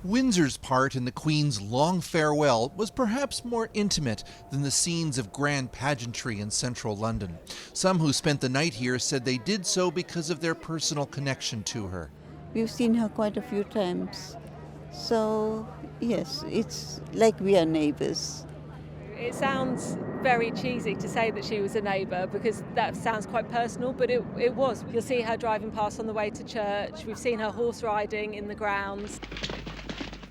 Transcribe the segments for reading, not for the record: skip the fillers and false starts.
Windsor's part in the Queen's long farewell was perhaps more intimate than the scenes of grand pageantry in central London. Some who spent the night here said they did so because of their personal connection to her. We've seen her quite a few times. So, yes, it's like we are neighbours. It sounds very cheesy to say that she was a neighbour because that sounds quite personal, but it was. You'll see her driving past on the way to church. We've seen her horse riding in the grounds.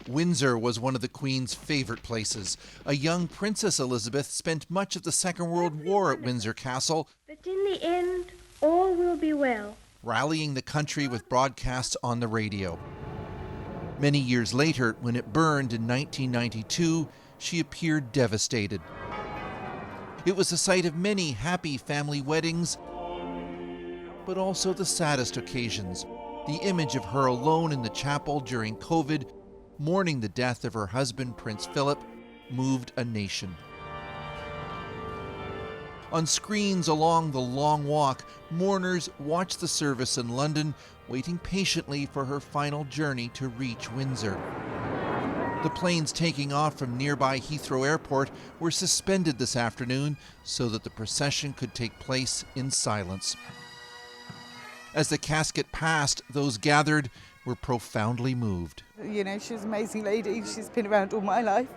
Windsor was one of the Queen's favourite places. A young Princess Elizabeth spent much of the Second World War at Windsor Castle. But in the end, all will be well. Rallying the country with broadcasts on the radio. Many years later, when it burned in 1992, she appeared devastated. It was the site of many happy family weddings, but also the saddest occasions. The image of her alone in the chapel during COVID, mourning the death of her husband, Prince Philip, moved a nation. On screens along the Long Walk, mourners watched the service in London, waiting patiently for her final journey to reach Windsor. The planes taking off from nearby Heathrow Airport were suspended this afternoon so that the procession could take place in silence. As the casket passed, those gathered were profoundly moved. You know, she's an amazing lady. She's been around all my life.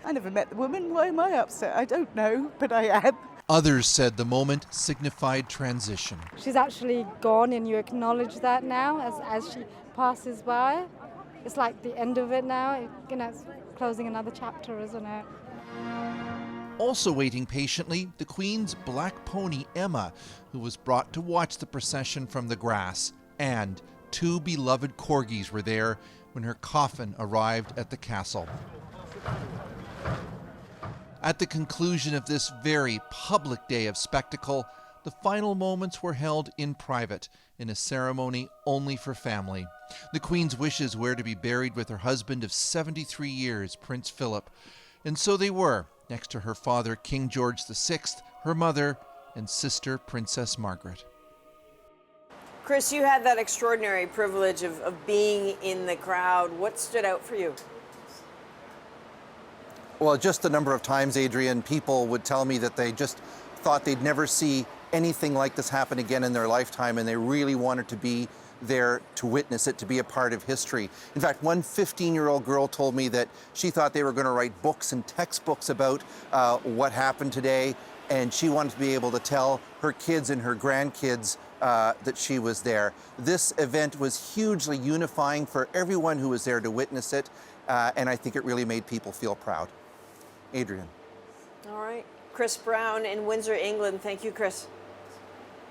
I never met the woman. Why am I upset? I don't know, but I am. Others said the moment signified transition. She's actually gone, and you acknowledge that now as she passes by. It's like the end of it now. It's closing another chapter, isn't it? Also waiting patiently, the Queen's black pony Emma, who was brought to watch the procession from the grass. And 2 beloved corgis were there when her coffin arrived at the castle. At the conclusion of this very public day of spectacle, the final moments were held in private, in a ceremony only for family. The Queen's wishes were to be buried with her husband of 73 years, Prince Philip. And so they were, next to her father, King George VI, her mother, and sister, Princess Margaret. Chris, you had that extraordinary privilege of being in the crowd. What stood out for you? Well, just the number of times, Adrienne, people would tell me that they just thought they'd never see anything like this happen again in their lifetime, and they really wanted to be there to witness it, to be a part of history. In fact, one 15-year-old girl told me that she thought they were going to write books and textbooks about what happened today, and she wanted to be able to tell her kids and her grandkids that she was there. This event was hugely unifying for everyone who was there to witness it, and I think it really made people feel proud. Adrienne. All right. Chris Brown in Windsor, England. Thank you, Chris.